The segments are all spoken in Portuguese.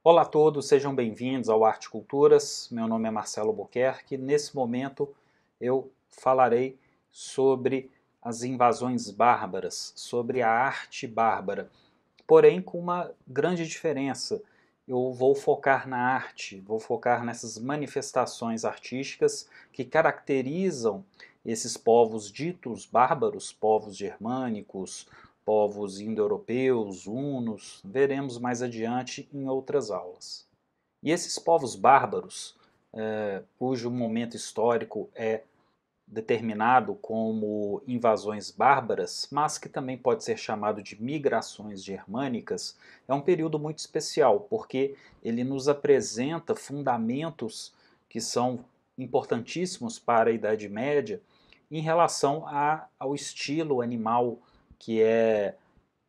Olá a todos, sejam bem-vindos ao Arte Culturas. Meu nome é Marcelo Buquerque. Nesse momento eu falarei sobre as invasões bárbaras, sobre a arte bárbara, porém com uma grande diferença. Eu vou focar na arte, vou focar nessas manifestações artísticas que caracterizam esses povos ditos bárbaros, povos germânicos, povos indo-europeus, hunos, veremos mais adiante em outras aulas. E esses povos bárbaros, cujo momento histórico é determinado como invasões bárbaras, mas que também pode ser chamado de migrações germânicas, é um período muito especial, porque ele nos apresenta fundamentos que são importantíssimos para a Idade Média em relação ao estilo animal que é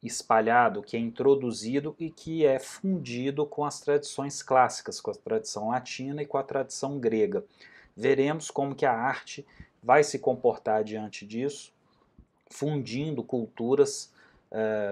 espalhado, que é introduzido e que é fundido com as tradições clássicas, com a tradição latina e com a tradição grega. Veremos como que a arte vai se comportar diante disso, fundindo culturas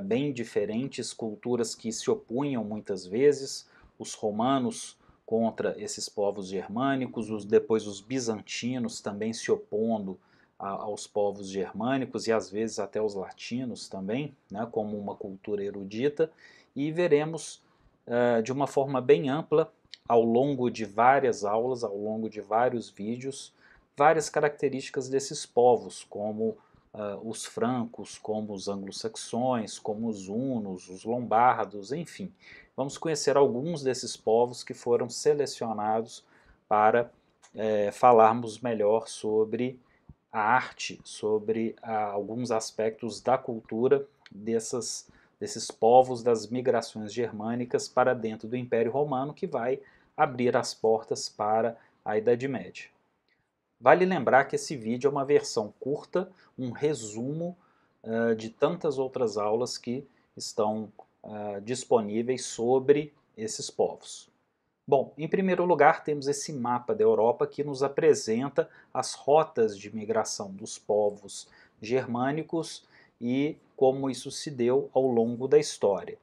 bem diferentes, culturas que se opunham muitas vezes, os romanos contra esses povos germânicos, depois os bizantinos também se opondo aos povos germânicos e às vezes até os latinos também, né, como uma cultura erudita, e veremos de uma forma bem ampla, ao longo de várias aulas, ao longo de vários vídeos, várias características desses povos, como os francos, como os anglo-saxões, como os hunos, os lombardos, enfim. Vamos conhecer alguns desses povos que foram selecionados para falarmos melhor sobre a arte, sobre alguns aspectos da cultura desses povos das migrações germânicas para dentro do Império Romano, que vai abrir as portas para a Idade Média. Vale lembrar que esse vídeo é uma versão curta, um resumo de tantas outras aulas que estão disponíveis sobre esses povos. Bom, em primeiro lugar temos esse mapa da Europa que nos apresenta as rotas de migração dos povos germânicos e como isso se deu ao longo da história.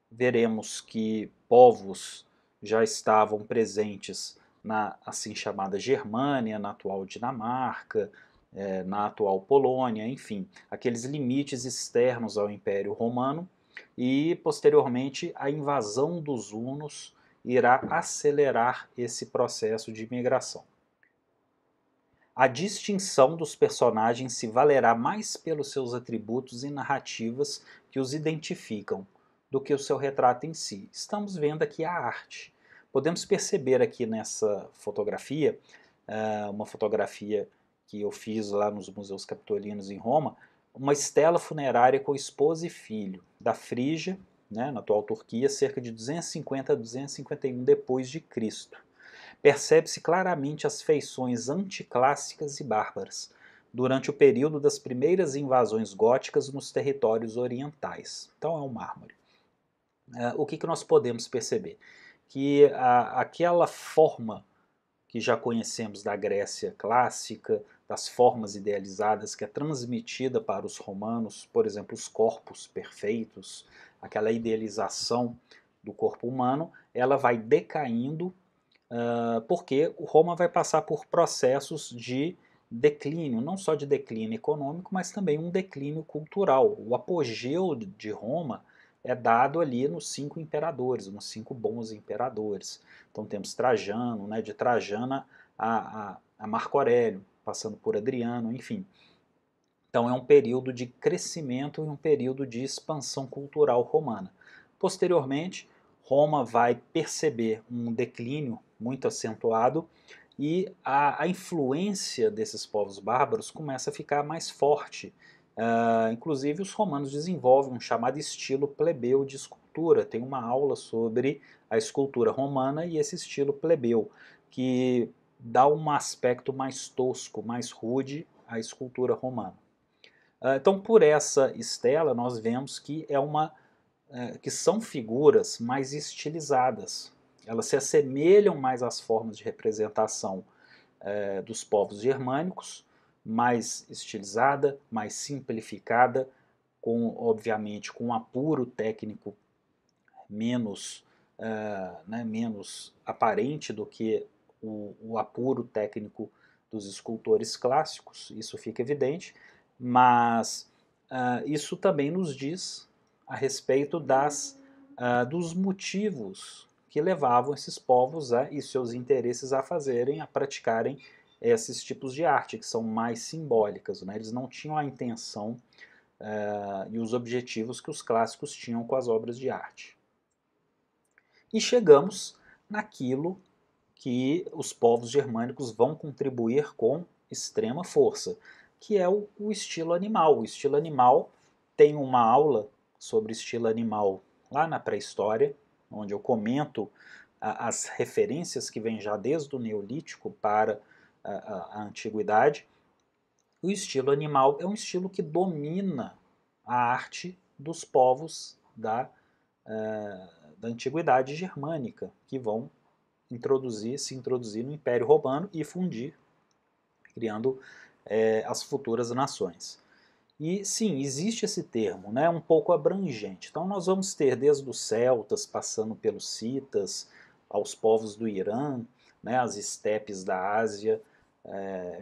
Veremos que povos já estavam presentes na assim chamada Germânia, na atual Dinamarca, na atual Polônia, enfim, aqueles limites externos ao Império Romano, e posteriormente a invasão dos hunos irá acelerar esse processo de migração. A distinção dos personagens se valerá mais pelos seus atributos e narrativas que os identificam do que o seu retrato em si. Estamos vendo aqui a arte. Podemos perceber aqui nessa fotografia, uma fotografia que eu fiz lá nos Museus Capitolinos em Roma, uma estela funerária com esposa e filho, da Frígia, né, na atual Turquia, cerca de 250 a 251 depois de Cristo. Percebe-se claramente as feições anticlássicas e bárbaras, durante o período das primeiras invasões góticas nos territórios orientais. Então é um mármore. O que nós podemos perceber? Que aquela forma que já conhecemos da Grécia clássica, das formas idealizadas que é transmitida para os romanos, por exemplo, os corpos perfeitos, aquela idealização do corpo humano, ela vai decaindo porque Roma vai passar por processos de declínio, não só de declínio econômico, mas também um declínio cultural. O apogeu de Roma é dado ali nos 5 imperadores, nos 5 bons imperadores. Então temos Trajano, né, de Trajana a Marco Aurélio, passando por Adriano, enfim. Então é um período de crescimento e um período de expansão cultural romana. Posteriormente, Roma vai perceber um declínio muito acentuado e a influência desses povos bárbaros começa a ficar mais forte. Inclusive, os romanos desenvolvem um chamado estilo plebeu de escultura. Tem uma aula sobre a escultura romana e esse estilo plebeu, que dá um aspecto mais tosco, mais rude à escultura romana. Então, por essa estela, nós vemos que que são figuras mais estilizadas. Elas se assemelham mais às formas de representação dos povos germânicos, mais estilizada, mais simplificada, obviamente com um apuro técnico menos né, menos aparente do que o apuro técnico dos escultores clássicos, isso fica evidente, mas isso também nos diz a respeito dos motivos que levavam esses povos e seus interesses a praticarem esses tipos de arte, que são mais simbólicas, né? Eles não tinham a intenção e os objetivos que os clássicos tinham com as obras de arte. E chegamos naquilo que os povos germânicos vão contribuir com extrema força, que é o estilo animal. O estilo animal tem uma aula sobre estilo animal lá na pré-história, onde eu comento as referências que vêm já desde o Neolítico para a Antiguidade. O estilo animal é um estilo que domina a arte dos povos da Antiguidade germânica, que vão se introduzir no Império Romano e fundir, criando as futuras nações. E sim, existe esse termo, né, um pouco abrangente. Então nós vamos ter desde os celtas, passando pelos citas, aos povos do Irã, né, as estepes da Ásia,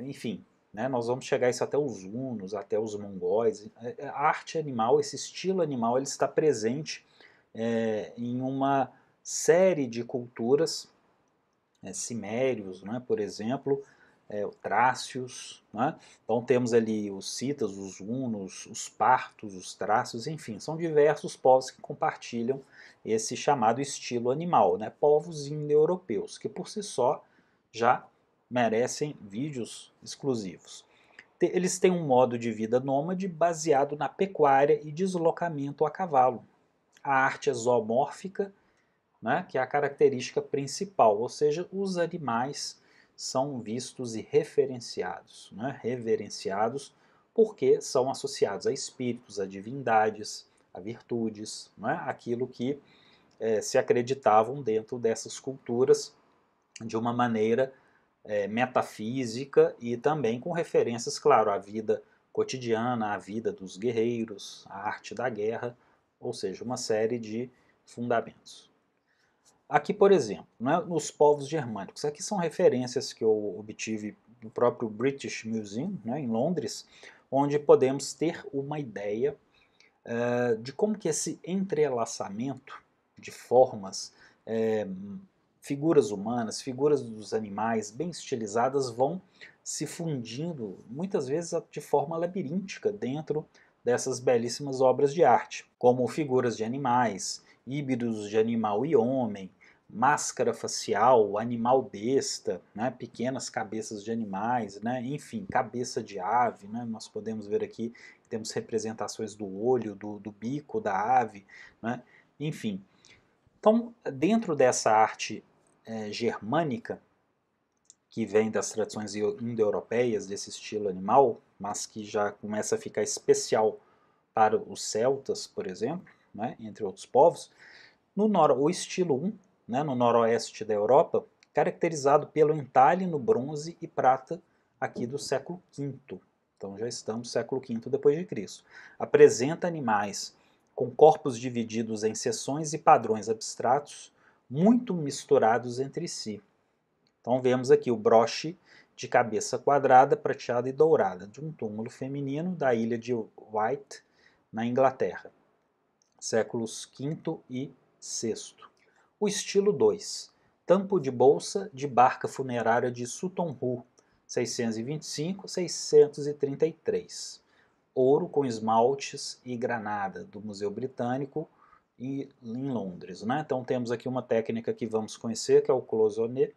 enfim, né, nós vamos chegar isso até os hunos, até os mongóis. A arte animal, esse estilo animal, ele está presente em uma série de culturas, cimérios, né, por exemplo, trácios, né? Então temos ali os citas, os hunos, os partos, os trácios, enfim, são diversos povos que compartilham esse chamado estilo animal, né? Povos indo-europeus, que por si só já merecem vídeos exclusivos. Eles têm um modo de vida nômade baseado na pecuária e deslocamento a cavalo. A arte é zoomórfica, né, que é a característica principal, ou seja, os animais são vistos e referenciados, né, reverenciados, porque são associados a espíritos, a divindades, a virtudes, né, aquilo que se acreditavam dentro dessas culturas de uma maneira metafísica e também com referências, claro, à vida cotidiana, à vida dos guerreiros, à arte da guerra, ou seja, uma série de fundamentos. Aqui, por exemplo, né, nos povos germânicos, aqui são referências que eu obtive do próprio British Museum, né, em Londres, onde podemos ter uma ideia de como que esse entrelaçamento de formas, figuras humanas, figuras dos animais bem estilizadas vão se fundindo, muitas vezes de forma labiríntica, dentro dessas belíssimas obras de arte, como figuras de animais, híbridos de animal e homem, máscara facial, animal besta, né, pequenas cabeças de animais, né, enfim, cabeça de ave, né, nós podemos ver aqui que temos representações do olho, do bico da ave, né, enfim. Então, dentro dessa arte germânica, que vem das tradições indo-europeias, desse estilo animal, mas que já começa a ficar especial para os celtas, por exemplo, né, entre outros povos, o estilo 1, né, no noroeste da Europa, caracterizado pelo entalhe no bronze e prata aqui do século V. Então já estamos no século V depois de Cristo. Apresenta animais com corpos divididos em seções e padrões abstratos, muito misturados entre si. Então vemos aqui o broche de cabeça quadrada, prateada e dourada, de um túmulo feminino da ilha de Wight, na Inglaterra, séculos V e VI. O estilo 2, tampo de bolsa de barca funerária de Sutton Hoo, 625-633. Ouro com esmaltes e granada, do Museu Britânico e em Londres, né? Então temos aqui uma técnica que vamos conhecer, que é o cloisonné,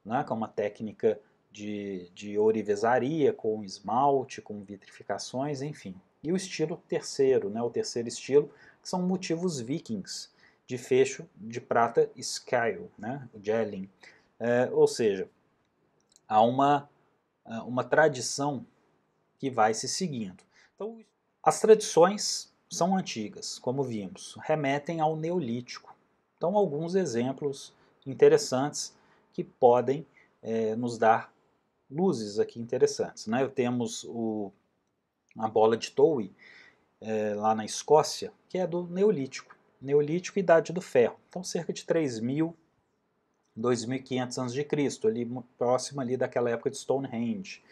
né? Que é uma técnica de ourivesaria, com esmalte, com vitrificações, enfim. E o estilo terceiro, né? O terceiro estilo, que são motivos vikings, de fecho de prata scale, né? O gelling. Ou seja, há uma tradição que vai se seguindo. Então, as tradições são antigas, como vimos, remetem ao Neolítico. Então, alguns exemplos interessantes que podem nos dar luzes aqui interessantes, né? Temos a bola de Towie, lá na Escócia, que é do Neolítico. Neolítico e Idade do Ferro. Então cerca de 3.000, 2.500 a.C., ali próximo ali daquela época de Stonehenge.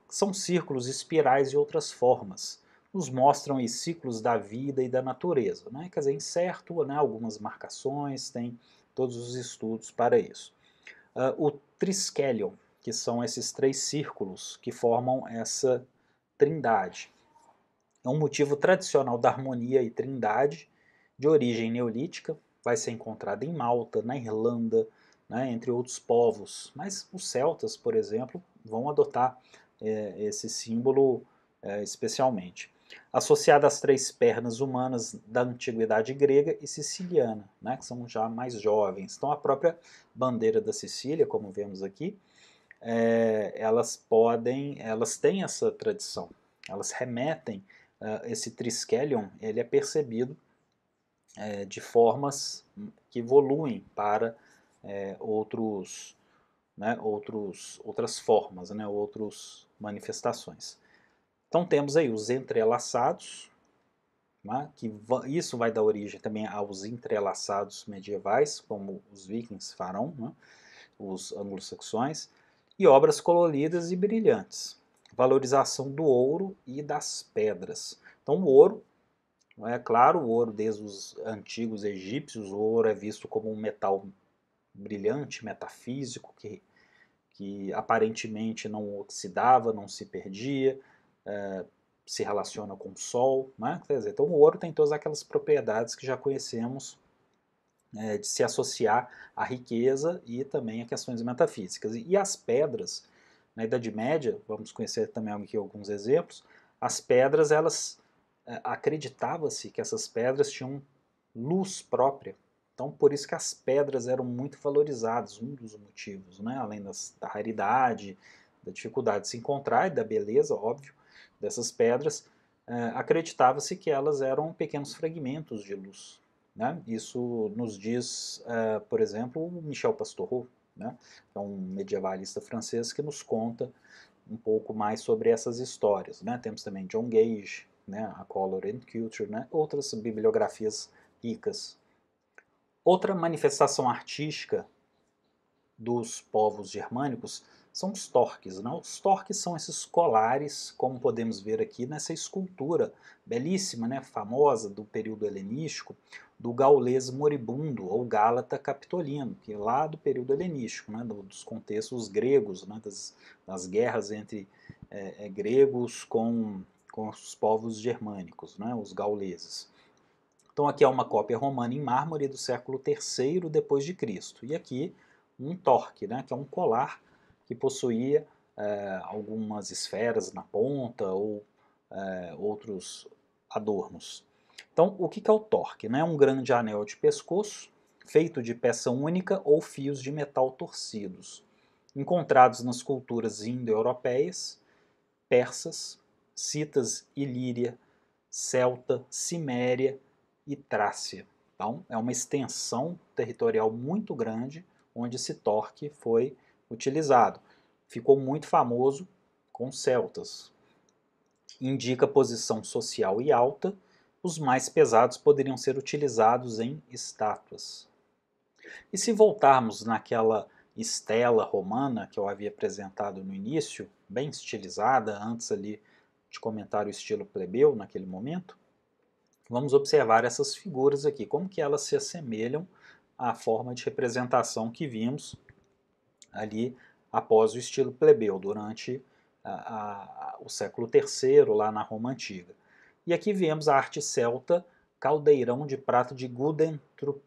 São círculos, espirais e outras formas. Nos mostram aí ciclos da vida e da natureza, né? Quer dizer, incerto, né? Algumas marcações, tem todos os estudos para isso. O triskelion, que são esses 3 círculos que formam essa trindade. É um motivo tradicional da harmonia e trindade, de origem neolítica, vai ser encontrado em Malta, na Irlanda, né, entre outros povos. Mas os celtas, por exemplo, vão adotar esse símbolo especialmente. Associado às 3 pernas humanas da antiguidade grega e siciliana, né, que são já mais jovens. Então a própria bandeira da Sicília, como vemos aqui, elas têm essa tradição, elas remetem, esse triskelion, ele é percebido de formas que evoluem para outras formas, né, outras manifestações. Então temos aí os entrelaçados, né, isso vai dar origem também aos entrelaçados medievais, como os vikings farão, né, os anglo-saxões, e obras coloridas e brilhantes. Valorização do ouro e das pedras. Então o ouro, é claro, o ouro desde os antigos egípcios, o ouro é visto como um metal brilhante, metafísico, que aparentemente não oxidava, não se perdia, se relaciona com o sol. Né? Quer dizer, então o ouro tem todas aquelas propriedades que já conhecemos, de se associar à riqueza e também a questões metafísicas. E as pedras, na Idade Média, vamos conhecer também aqui alguns exemplos, as pedras, elas acreditava-se que essas pedras tinham luz própria. Então, por isso que as pedras eram muito valorizadas, um dos motivos, né? Além da raridade, da dificuldade de se encontrar e da beleza, óbvio, dessas pedras, acreditava-se que elas eram pequenos fragmentos de luz. Né? Isso nos diz, por exemplo, o Michel Pastoureau, né? É um medievalista francês que nos conta um pouco mais sobre essas histórias. Né? Temos também John Gage, né? A Color and Culture, né? Outras bibliografias ricas. Outra manifestação artística dos povos germânicos são os torques. Né? Os torques são esses colares, como podemos ver aqui nessa escultura belíssima, né, famosa do período helenístico, do gaulês moribundo, ou Gálata capitolino, que é lá do período helenístico, né, dos contextos gregos, né, das guerras entre gregos com os povos germânicos, né, os gauleses. Então aqui é uma cópia romana em mármore do século III depois de Cristo. E aqui um torque, né, que é um colar que possuía algumas esferas na ponta ou outros adornos. Então, o que é o torque? É um grande anel de pescoço, feito de peça única ou fios de metal torcidos, encontrados nas culturas indo-europeias, persas, citas ilíria, celta, ciméria e Trácia. Então, é uma extensão territorial muito grande onde esse torque foi utilizado. Ficou muito famoso com os celtas. Indica posição social e alta. Os mais pesados poderiam ser utilizados em estátuas. E se voltarmos naquela estela romana que eu havia apresentado no início, bem estilizada, antes ali de comentar o estilo plebeu naquele momento, vamos observar essas figuras aqui, como que elas se assemelham à forma de representação que vimos ali após o estilo plebeu, durante o século III, lá na Roma Antiga. E aqui vemos a arte celta, caldeirão de prata de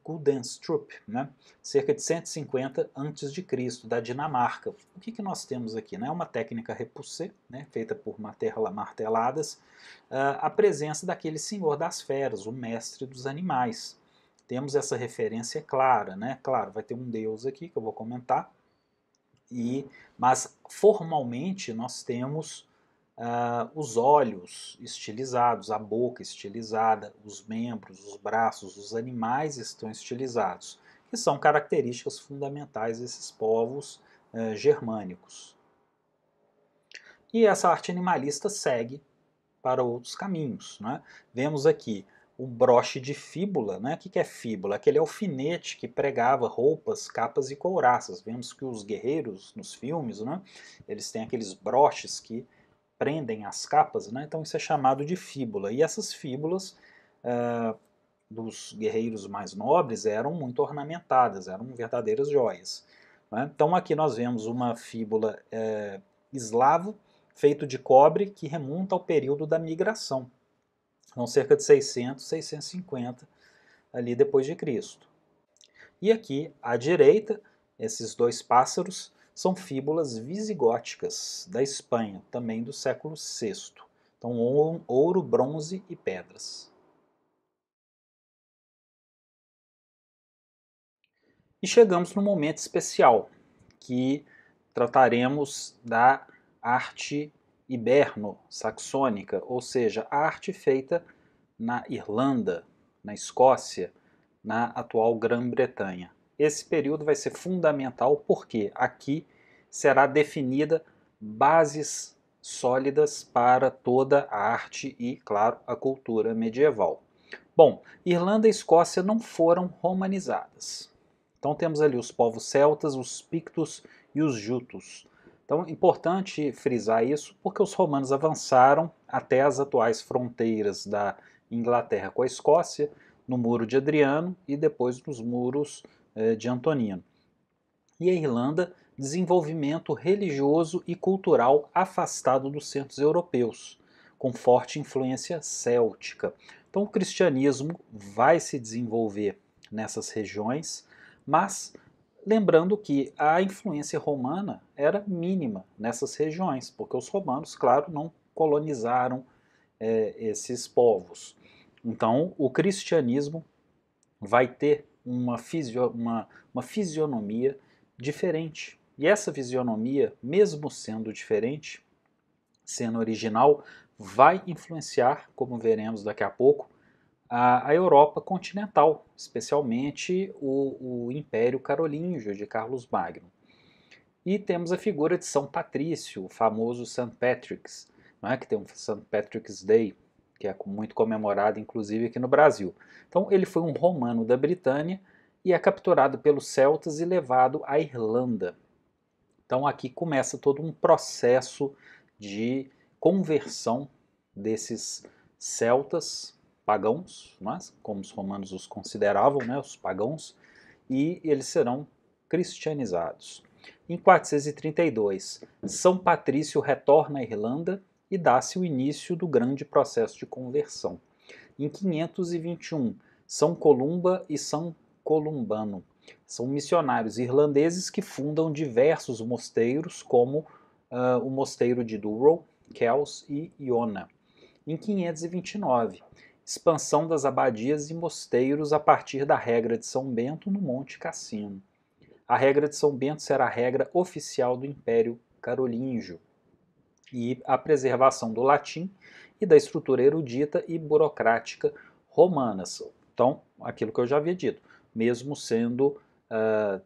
Guddenstrup, né? Cerca de 150 a.C., da Dinamarca. O que nós temos aqui? É uma técnica repoussé, né? Feita por marteladas, a presença daquele senhor das feras, o mestre dos animais. Temos essa referência clara, né? Claro, vai ter um deus aqui que eu vou comentar, mas formalmente nós temos os olhos estilizados, a boca estilizada, os membros, os braços, os animais estão estilizados, que são características fundamentais desses povos germânicos. E essa arte animalista segue para outros caminhos. Né? Vemos aqui o broche de fíbula, né? O que é fíbula? Aquele alfinete que pregava roupas, capas e couraças. Vemos que os guerreiros nos filmes, né? Eles têm aqueles broches que prendem as capas, né? Então isso é chamado de fíbula. E essas fíbulas dos guerreiros mais nobres eram muito ornamentadas, eram verdadeiras joias, né? Então aqui nós vemos uma fíbula eslavo, feito de cobre, que remonta ao período da migração. Então cerca de 600, 650 ali depois de Cristo. E aqui à direita, esses dois pássaros são fíbulas visigóticas da Espanha, também do século VI. Então ouro, bronze e pedras. E chegamos no momento especial, que trataremos da arte iberno-saxônica, ou seja, a arte feita na Irlanda, na Escócia, na atual Grã-Bretanha. Esse período vai ser fundamental porque aqui será definida bases sólidas para toda a arte e, claro, a cultura medieval. Bom, Irlanda e Escócia não foram romanizadas. Então temos ali os povos celtas, os pictos e os jutos. Então é importante frisar isso porque os romanos avançaram até as atuais fronteiras da Inglaterra com a Escócia, no Muro de Adriano e depois nos muros de Antonino. E a Irlanda, desenvolvimento religioso e cultural afastado dos centros europeus, com forte influência céltica. Então o cristianismo vai se desenvolver nessas regiões, mas lembrando que a influência romana era mínima nessas regiões, porque os romanos, claro, não colonizaram esses povos. Então, o cristianismo vai ter uma fisionomia diferente. E essa fisionomia, mesmo sendo diferente, sendo original, vai influenciar, como veremos daqui a pouco, a Europa continental, especialmente o Império Carolíngio de Carlos Magno. E temos a figura de São Patrício, o famoso St. Patrick's, não é? Que tem um St. Patrick's Day, que é muito comemorado inclusive aqui no Brasil. Então ele foi um romano da Britânia e é capturado pelos celtas e levado à Irlanda. Então aqui começa todo um processo de conversão desses celtas pagãos, mas, como os romanos os consideravam, né, os pagãos, e eles serão cristianizados. Em 432, São Patrício retorna à Irlanda e dá-se o início do grande processo de conversão. Em 521, São Columba e São Columbano são missionários irlandeses que fundam diversos mosteiros, como o mosteiro de Durrow, Kells e Iona. Em 529, expansão das abadias e mosteiros a partir da regra de São Bento no Monte Cassino. A regra de São Bento será a regra oficial do Império Carolíngio e a preservação do latim e da estrutura erudita e burocrática romanas. Então, aquilo que eu já havia dito, mesmo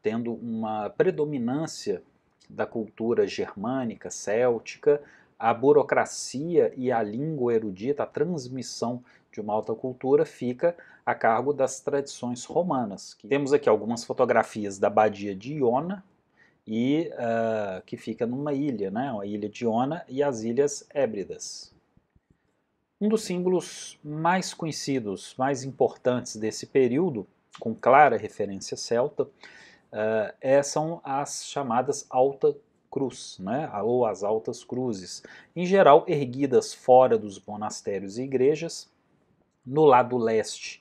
tendo uma predominância da cultura germânica, céltica, a burocracia e a língua erudita, a transmissão de uma alta cultura fica a cargo das tradições romanas. Temos aqui algumas fotografias da Badia de Iona, que fica numa ilha, né? A ilha de Iona e as Ilhas Hébridas. Um dos símbolos mais conhecidos, mais importantes desse período, com clara referência celta, são as chamadas alta cruz, né? Ou as altas cruzes, em geral erguidas fora dos monastérios e igrejas. No lado leste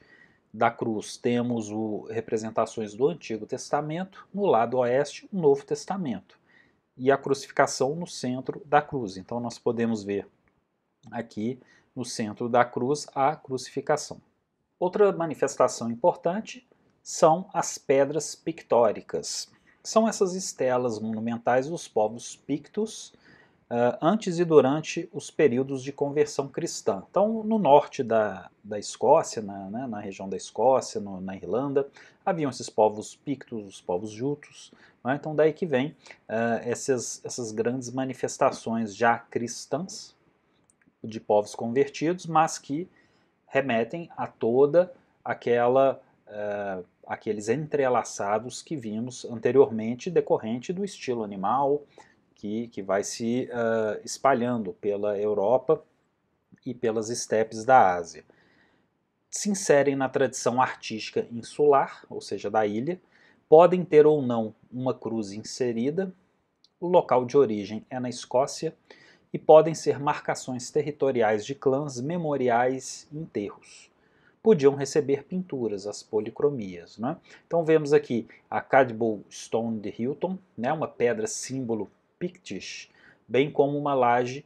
da cruz temos representações do Antigo Testamento, no lado oeste o Novo Testamento, e a crucificação no centro da cruz. Então nós podemos ver aqui no centro da cruz a crucificação. Outra manifestação importante são as pedras pictóricas. São essas estelas monumentais dos povos pictos antes e durante os períodos de conversão cristã. Então, no norte da Escócia, na região da Escócia, na Irlanda, haviam esses povos pictos, os povos jutos. Né? Então, daí que vem essas grandes manifestações já cristãs de povos convertidos, mas que remetem a toda aqueles entrelaçados que vimos anteriormente, decorrente do estilo animal, que vai se espalhando pela Europa e pelas estepes da Ásia. Se inserem na tradição artística insular, ou seja, da ilha, podem ter ou não uma cruz inserida, o local de origem é na Escócia, e podem ser marcações territoriais de clãs, memoriais e enterros. Podiam receber pinturas, as policromias. Né? Então vemos aqui a Cadboll Stone de Hilton, né, uma pedra símbolo Pictish, bem como uma laje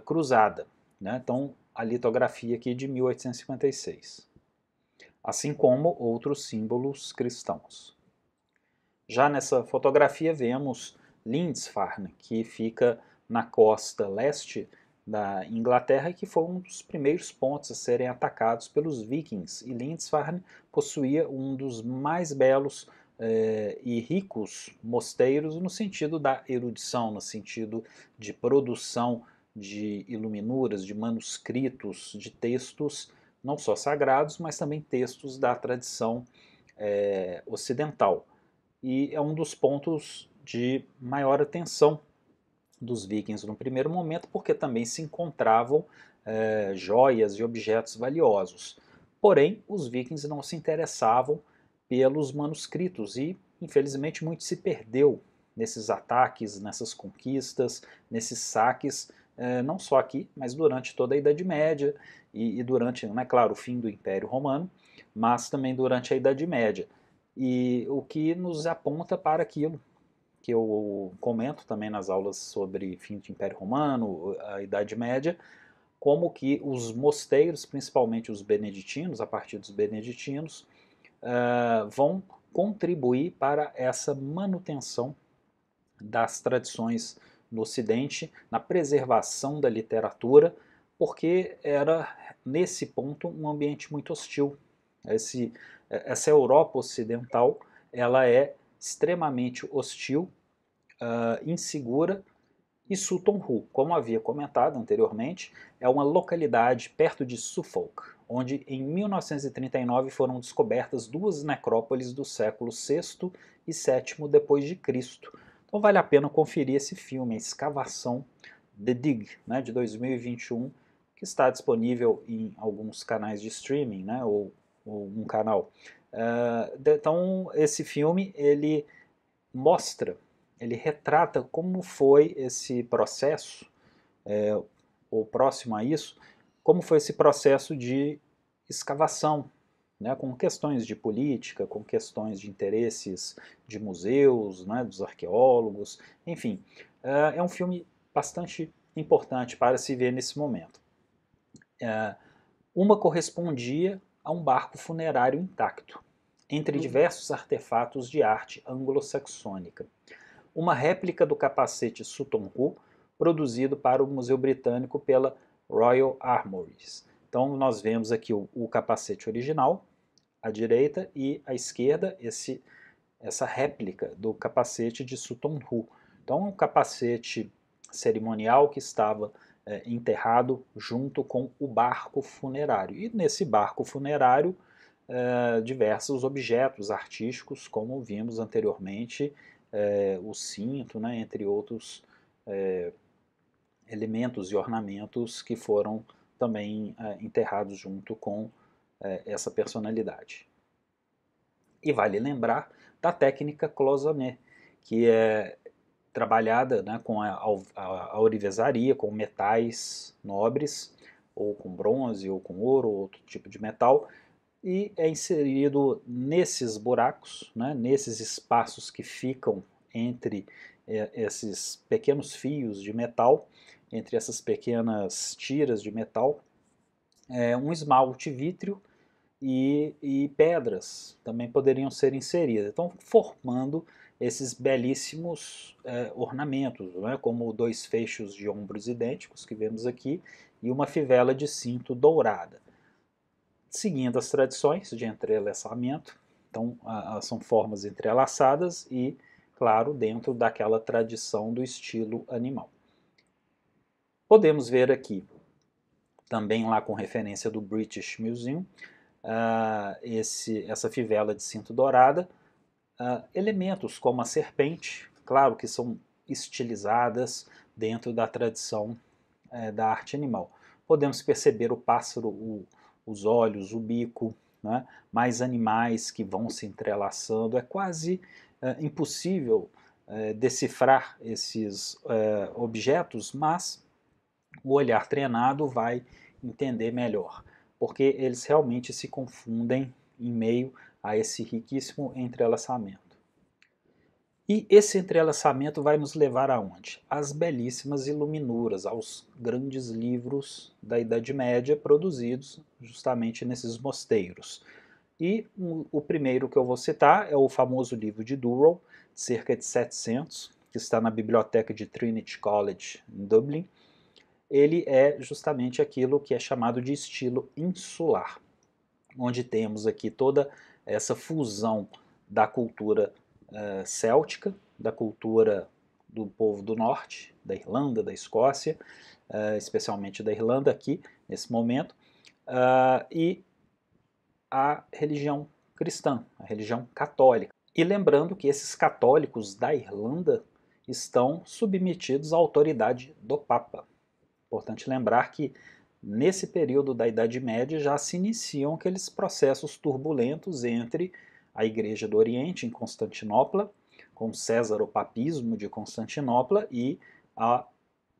cruzada. Né? Então a litografia aqui de 1856. Assim como outros símbolos cristãos. Já nessa fotografia vemos Lindisfarne, que fica na costa leste da Inglaterra, que foi um dos primeiros pontos a serem atacados pelos vikings. E Lindisfarne possuía um dos mais belos e ricos mosteiros no sentido da erudição, no sentido de produção de iluminuras, de manuscritos, de textos não só sagrados, mas também textos da tradição ocidental. E é um dos pontos de maior atenção dos vikings no primeiro momento, porque também se encontravam joias e objetos valiosos. Porém, os vikings não se interessavam pelos manuscritos e, infelizmente, muito se perdeu nesses ataques, nessas conquistas, nesses saques, não só aqui, mas durante toda a Idade Média e durante, claro, o fim do Império Romano, mas também durante a Idade Média. E o que nos aponta para aquilo que eu comento também nas aulas sobre fim do Império Romano, a Idade Média, como que os mosteiros, principalmente os beneditinos, a partir dos beneditinos, vão contribuir para essa manutenção das tradições no Ocidente, na preservação da literatura, porque era, nesse ponto, um ambiente muito hostil. Essa Europa ocidental, ela é extremamente hostil, insegura, e Sutton Hoo, como havia comentado anteriormente, é uma localidade perto de Suffolk, onde em 1939 foram descobertas duas necrópolis do século VI e VII depois de Cristo. Então vale a pena conferir esse filme, a escavação The Dig, né, de 2021, que está disponível em alguns canais de streaming, né, ou um canal. Então esse filme ele mostra, ele retrata como foi esse processo, ou próximo a isso, como foi esse processo de escavação, né, com questões de política, com questões de interesses de museus, né, dos arqueólogos, enfim. É um filme bastante importante para se ver nesse momento. Uma correspondia a um barco funerário intacto, entre diversos artefatos de arte anglo-saxônica. Uma réplica do capacete Sutton Hoo, produzido para o Museu Britânico pela Royal Armouries. Então nós vemos aqui o capacete original, à direita, e à esquerda essa réplica do capacete de Sutton Hoo. Então um capacete cerimonial que estava enterrado junto com o barco funerário. E nesse barco funerário, diversos objetos artísticos, como vimos anteriormente, o cinto, né, entre outros elementos e ornamentos que foram também enterrados junto com essa personalidade. E vale lembrar da técnica cloisonné, que é trabalhada, né, com a ourivesaria, com metais nobres, ou com bronze, ou com ouro, ou outro tipo de metal, e é inserido nesses buracos, né, nesses espaços que ficam entre esses pequenos fios de metal, entre essas pequenas tiras de metal, um esmalte vítreo e pedras também poderiam ser inseridas. Então, formando esses belíssimos ornamentos, né, como dois fechos de ombros idênticos que vemos aqui e uma fivela de cinto dourada. Seguindo as tradições de entrelaçamento, então são formas entrelaçadas e, claro, dentro daquela tradição do estilo animal. Podemos ver aqui também lá com referência do British Museum, essa fivela de cinto dourada, elementos como a serpente, claro que são estilizadas dentro da tradição da arte animal. Podemos perceber o pássaro, os olhos, o bico, né? Mais animais que vão se entrelaçando. É quase impossível decifrar esses objetos, mas o olhar treinado vai entender melhor, porque eles realmente se confundem em meio a esse riquíssimo entrelaçamento. E esse entrelaçamento vai nos levar aonde? Às belíssimas iluminuras, aos grandes livros da Idade Média produzidos justamente nesses mosteiros. E o primeiro que eu vou citar é o famoso livro de Durrow, cerca de 700, que está na biblioteca de Trinity College, em Dublin. Ele é justamente aquilo que é chamado de estilo insular, onde temos aqui toda essa fusão da cultura céltica, da cultura do povo do norte, da Irlanda, da Escócia, especialmente da Irlanda aqui, nesse momento, e a religião cristã, a religião católica. E lembrando que esses católicos da Irlanda estão submetidos à autoridade do Papa. Importante lembrar que nesse período da Idade Média já se iniciam aqueles processos turbulentos entre a Igreja do Oriente, em Constantinopla, com César o Papismo de Constantinopla, e a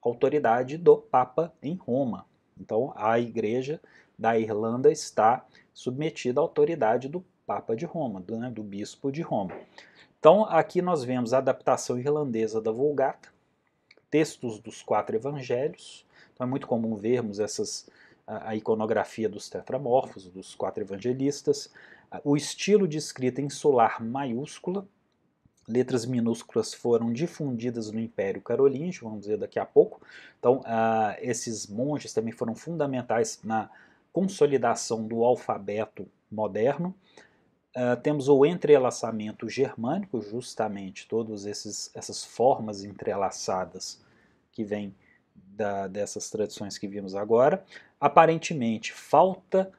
autoridade do Papa em Roma. Então a Igreja da Irlanda está submetida à autoridade do Papa de Roma, do Bispo de Roma. Então aqui nós vemos a adaptação irlandesa da Vulgata, textos dos 4 evangelhos. Então é muito comum vermos a iconografia dos tetramorfos, dos 4 evangelistas, o estilo de escrita insular maiúscula, letras minúsculas foram difundidas no Império Carolíngio, vamos ver daqui a pouco. Então esses monges também foram fundamentais na consolidação do alfabeto moderno. Temos o entrelaçamento germânico, justamente todas essas formas entrelaçadas que vêm dessas tradições que vimos agora. Aparentemente, falta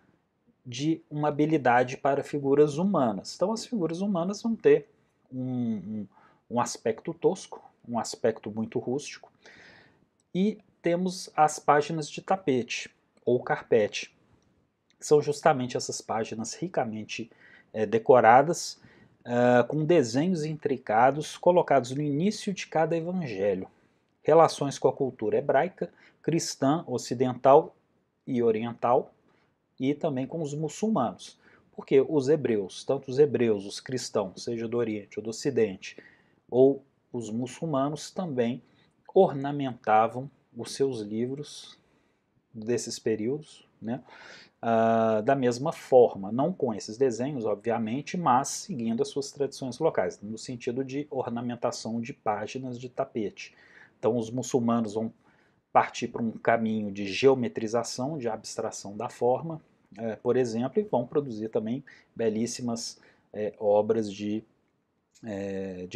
de uma habilidade para figuras humanas. Então as figuras humanas vão ter um aspecto tosco, um aspecto muito rústico. E temos as páginas de tapete, ou carpete, que são justamente essas páginas ricamente decoradas, com desenhos intricados colocados no início de cada evangelho. Relações com a cultura hebraica, cristã, ocidental e oriental, e também com os muçulmanos. Porque os hebreus, tanto os hebreus, os cristãos, seja do Oriente ou do Ocidente, ou os muçulmanos, também ornamentavam os seus livros desses períodos, né? Da mesma forma, não com esses desenhos, obviamente, mas seguindo as suas tradições locais, no sentido de ornamentação de páginas de tapete. Então os muçulmanos vão partir para um caminho de geometrização, de abstração da forma, por exemplo, e vão produzir também belíssimas obras de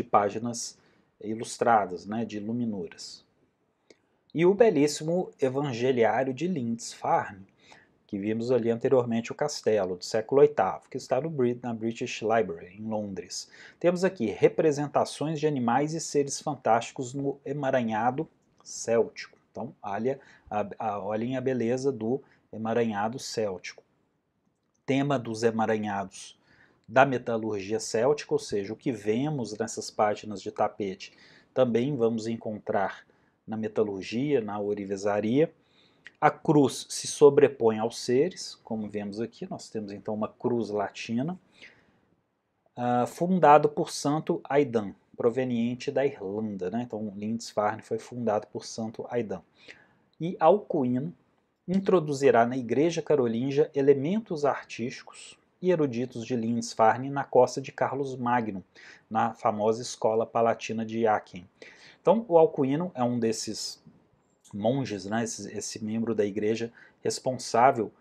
páginas ilustradas, né, de iluminuras. E o belíssimo Evangeliário de Lindisfarne, que vimos ali anteriormente o castelo, do século VIII, que está na British Library, em Londres. Temos aqui representações de animais e seres fantásticos no emaranhado céltico. Então, olhem a beleza do emaranhado céltico. Tema dos emaranhados da metalurgia céltica, ou seja, o que vemos nessas páginas de tapete, também vamos encontrar na metalurgia, na ourivesaria. A cruz se sobrepõe aos seres, como vemos aqui, nós temos então uma cruz latina, fundado por Santo Aidan, proveniente da Irlanda, né? Então Lindisfarne foi fundado por Santo Aidan. E Alcuino introduzirá na Igreja Carolíngia elementos artísticos e eruditos de Lindisfarne na costa de Carlos Magno, na famosa Escola Palatina de Aachen. Então o Alcuino é um desses monges, né, esse membro da igreja responsável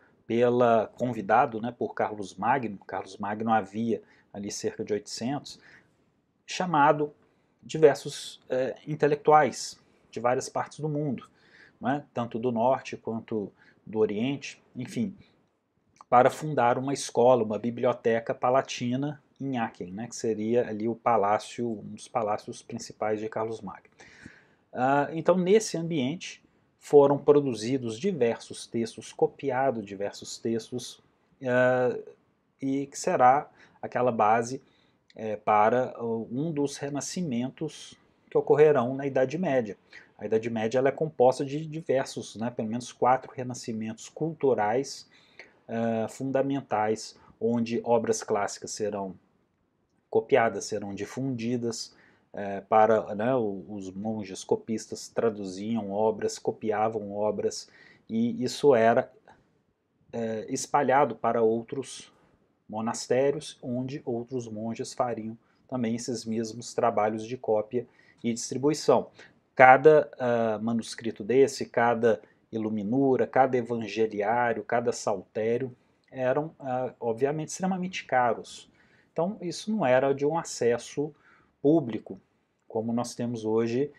convidado, né, por Carlos Magno. Carlos Magno havia ali cerca de 800, chamado diversos intelectuais de várias partes do mundo, né, tanto do norte quanto do Oriente, enfim, para fundar uma escola, uma biblioteca palatina em Aachen, né, que seria ali o palácio, um dos palácios principais de Carlos Magno. Então, nesse ambiente, foram produzidos diversos textos, copiados diversos textos, e que será aquela base para um dos renascimentos que ocorrerão na Idade Média. A Idade Média ela é composta de diversos, né, pelo menos 4 renascimentos culturais fundamentais, onde obras clássicas serão copiadas, serão difundidas, para, né, os monges copistas traduziam obras, copiavam obras, e isso era espalhado para outros monastérios, onde outros monges fariam também esses mesmos trabalhos de cópia e distribuição. Cada manuscrito desse, cada iluminura, cada evangeliário, cada saltério eram, obviamente, extremamente caros. Então, isso não era de um acesso público, como nós temos hoje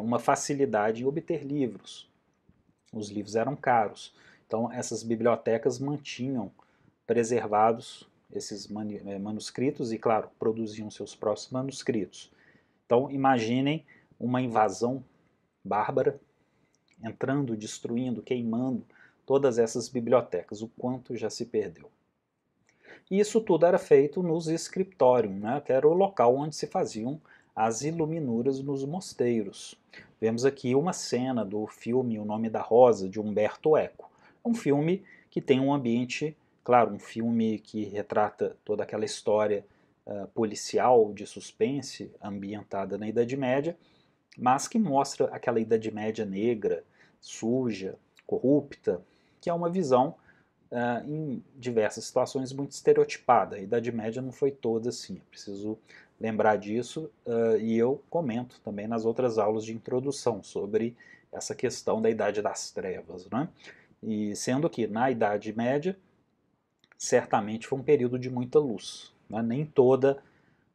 uma facilidade em obter livros. Os livros eram caros. Então, essas bibliotecas mantinham preservados esses manuscritos e, claro, produziam seus próprios manuscritos. Então, imaginem uma invasão bárbara entrando, destruindo, queimando todas essas bibliotecas, o quanto já se perdeu. E isso tudo era feito nos scriptorium, né, que era o local onde se faziam as iluminuras nos mosteiros. Vemos aqui uma cena do filme O Nome da Rosa, de Umberto Eco. Um filme que tem um ambiente, claro, um filme que retrata toda aquela história policial de suspense ambientada na Idade Média, mas que mostra aquela Idade Média negra, suja, corrupta, que é uma visão em diversas situações muito estereotipada. A Idade Média não foi toda assim, é preciso lembrar disso, e eu comento também nas outras aulas de introdução sobre essa questão da Idade das Trevas, né? E sendo que na Idade Média certamente foi um período de muita luz, né? Nem toda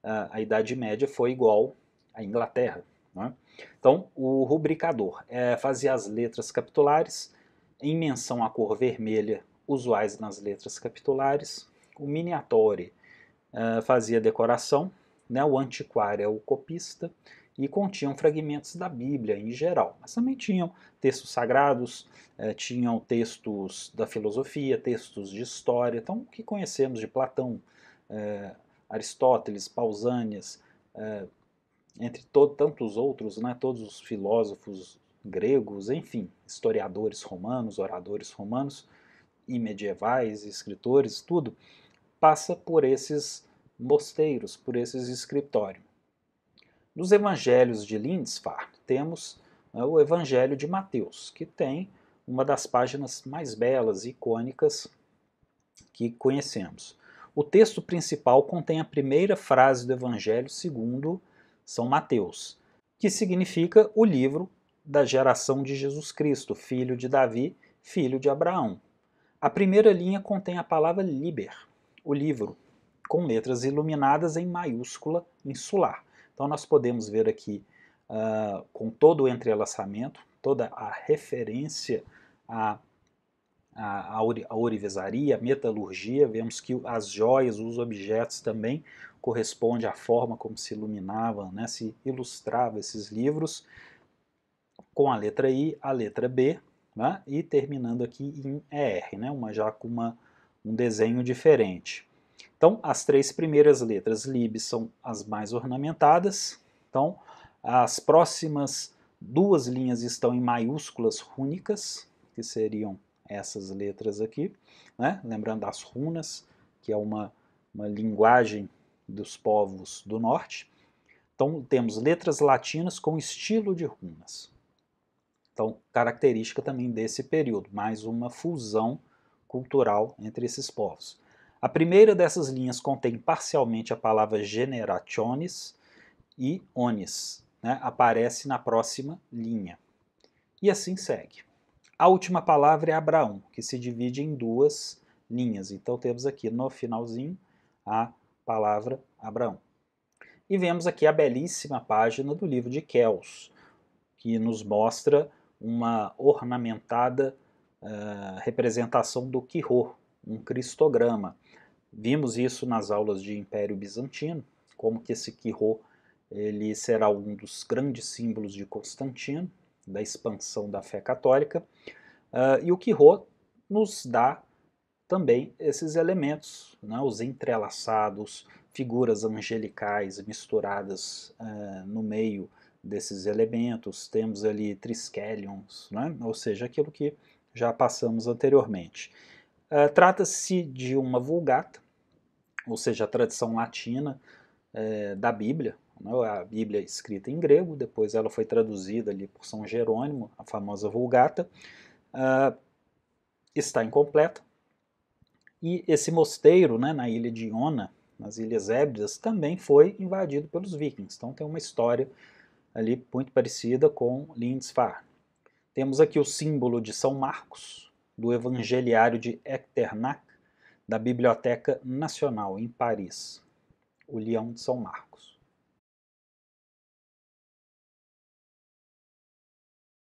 a Idade Média foi igual à Inglaterra, né? Então o rubricador fazia as letras capitulares em menção à cor vermelha usuais nas letras capitulares. O miniatore fazia decoração, né? O antiquário é o copista, e continham fragmentos da Bíblia em geral, mas também tinham textos sagrados, tinham textos da filosofia, textos de história, então o que conhecemos de Platão, Aristóteles, Pausanias, entre tantos outros, né, todos os filósofos gregos, enfim, historiadores romanos, oradores romanos e medievais, escritores, tudo, passa por esses mosteiros, por esses escritórios. Nos evangelhos de Lindisfarne, temos o evangelho de Mateus, que tem uma das páginas mais belas e icônicas que conhecemos. O texto principal contém a primeira frase do evangelho segundo São Mateus, que significa o livro da geração de Jesus Cristo, filho de Davi, filho de Abraão. A primeira linha contém a palavra liber, o livro, com letras iluminadas em maiúscula insular. Então nós podemos ver aqui, com todo o entrelaçamento, toda a referência à ourivesaria, a metalurgia, vemos que as joias, os objetos também correspondem à forma como se iluminava, né, se ilustrava esses livros, com a letra I, a letra B, né, e terminando aqui em ER, né, já com um desenho diferente. Então, as 3 primeiras letras lib são as mais ornamentadas. Então, as próximas 2 linhas estão em maiúsculas rúnicas, que seriam essas letras aqui, né? Lembrando das runas, que é uma linguagem dos povos do norte. Então, temos letras latinas com estilo de runas. Então, característica também desse período, mais uma fusão cultural entre esses povos. A primeira dessas linhas contém parcialmente a palavra generationes e onis, né? Aparece na próxima linha. E assim segue. A última palavra é Abraão, que se divide em 2 linhas. Então temos aqui no finalzinho a palavra Abraão. E vemos aqui a belíssima página do livro de Kells, que nos mostra uma ornamentada representação do Quirô, um cristograma. Vimos isso nas aulas de Império Bizantino, como que esse Quirô ele será um dos grandes símbolos de Constantino, da expansão da fé católica, e o Quirô nos dá também esses elementos, né, os entrelaçados, figuras angelicais misturadas no meio desses elementos, temos ali triskelions, né, ou seja, aquilo que já passamos anteriormente. Trata-se de uma Vulgata, ou seja, a tradição latina da Bíblia, né, a Bíblia escrita em grego, depois ela foi traduzida ali por São Jerônimo, a famosa Vulgata, está incompleta, e esse mosteiro, né, na ilha de Iona, nas Ilhas Hébridas, também foi invadido pelos vikings, então tem uma história ali muito parecida com Lindisfarne. Temos aqui o símbolo de São Marcos, do Evangeliário de Echternach, da Biblioteca Nacional, em Paris, o Leão de São Marcos.